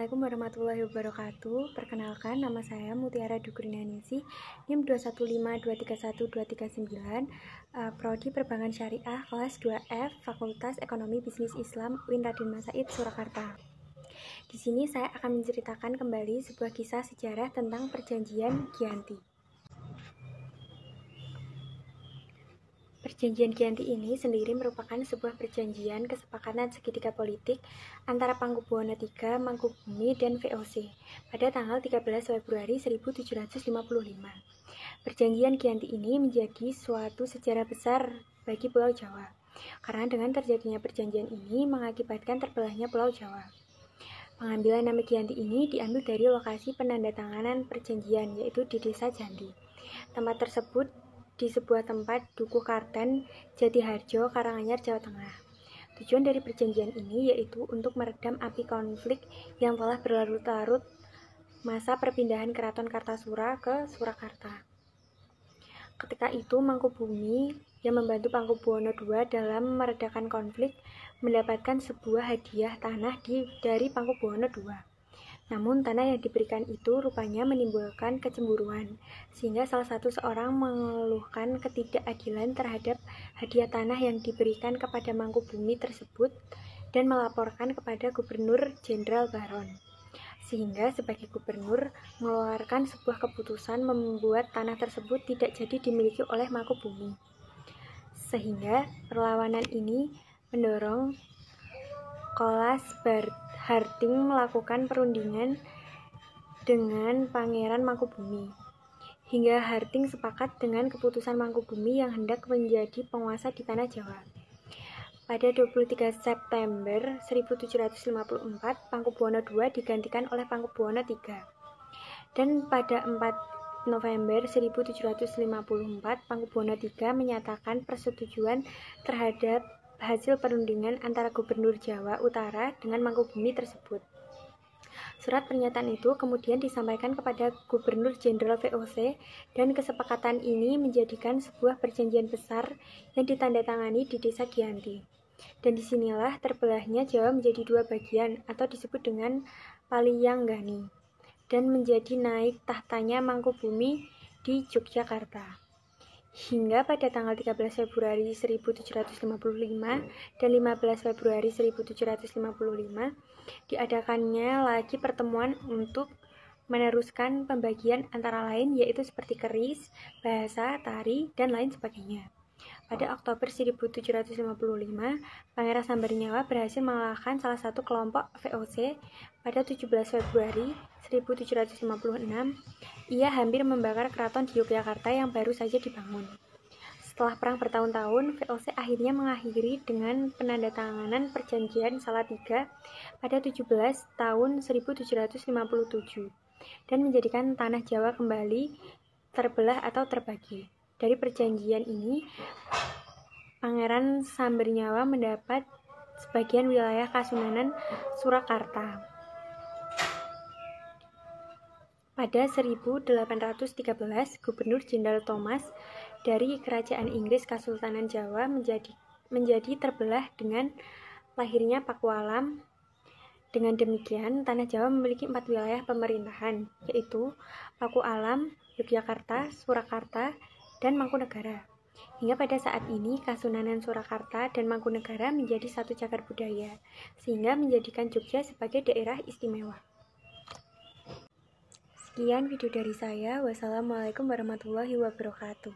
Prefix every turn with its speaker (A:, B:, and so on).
A: Assalamualaikum warahmatullahi wabarakatuh. Perkenalkan, nama saya Mutiara Dukurinaningsih, NIM 215231239, Prodi Perbankan Syariah, kelas 2F, Fakultas Ekonomi Bisnis Islam, UIN Raden Mas Said, Surakarta. Di sini saya akan menceritakan kembali sebuah kisah sejarah tentang Perjanjian Giyanti. Perjanjian Giyanti ini sendiri merupakan sebuah perjanjian kesepakatan segitiga politik antara Pakubuwono III, Mangkubumi, dan VOC pada tanggal 13 Februari 1755. Perjanjian Giyanti ini menjadi suatu sejarah besar bagi Pulau Jawa, karena dengan terjadinya perjanjian ini mengakibatkan terbelahnya Pulau Jawa. Pengambilan nama Giyanti ini diambil dari lokasi penandatanganan perjanjian, yaitu di Desa Janti. Tempat tersebut di sebuah tempat Dukuh Karten, Jatiharjo, Karanganyar, Jawa Tengah. Tujuan dari perjanjian ini yaitu untuk meredam api konflik yang telah berlarut-larut masa perpindahan Keraton Kartasura ke Surakarta. Ketika itu Mangkubumi yang membantu Pakubuwono II dalam meredakan konflik mendapatkan sebuah hadiah tanah dari Pakubuwono II. Namun tanah yang diberikan itu rupanya menimbulkan kecemburuan, sehingga salah satu seorang mengeluhkan ketidakadilan terhadap hadiah tanah yang diberikan kepada Mangkubumi tersebut dan melaporkan kepada Gubernur Jenderal Baron. Sehingga sebagai gubernur mengeluarkan sebuah keputusan membuat tanah tersebut tidak jadi dimiliki oleh Mangkubumi. Sehingga perlawanan ini mendorong Kolas Harding melakukan perundingan dengan Pangeran Mangkubumi, hingga Harding sepakat dengan keputusan Mangkubumi yang hendak menjadi penguasa di tanah Jawa. Pada 23 September 1754, Pakubuwono II digantikan oleh Pakubuwono III. Dan pada 4 November 1754, Pakubuwono III menyatakan persetujuan terhadap hasil perundingan antara Gubernur Jawa Utara dengan Mangkubumi tersebut. Surat pernyataan itu kemudian disampaikan kepada Gubernur Jenderal VOC dan kesepakatan ini menjadikan sebuah perjanjian besar yang ditandatangani di Desa Giyanti. Dan disinilah terbelahnya Jawa menjadi dua bagian atau disebut dengan Paliyanggani dan menjadi naik tahtanya Mangkubumi di Yogyakarta. Hingga pada tanggal 13 Februari 1755 dan 15 Februari 1755 diadakannya lagi pertemuan untuk meneruskan pembagian antara lain yaitu seperti keris, bahasa, tari, dan lain sebagainya. Pada Oktober 1755, Pangeran Sambernyawa berhasil mengalahkan salah satu kelompok VOC. Pada 17 Februari 1756, ia hampir membakar keraton di Yogyakarta yang baru saja dibangun. Setelah perang bertahun-tahun, VOC akhirnya mengakhiri dengan penandatanganan Perjanjian Salatiga pada 17 tahun 1757 dan menjadikan tanah Jawa kembali terbelah atau terbagi. Dari perjanjian ini, Pangeran Sambernyawa mendapat sebagian wilayah Kasunanan Surakarta. Pada 1813, Gubernur Jenderal Thomas dari Kerajaan Inggris Kesultanan Jawa menjadi terbelah dengan lahirnya Pakualam. Dengan demikian, tanah Jawa memiliki 4 wilayah pemerintahan, yaitu Pakualam, Yogyakarta, Surakarta, dan Mangkunegara. Hingga pada saat ini, Kasunanan Surakarta dan Mangkunegara menjadi satu cagar budaya, sehingga menjadikan Jogja sebagai daerah istimewa. Sekian video dari saya. Wassalamualaikum warahmatullahi wabarakatuh.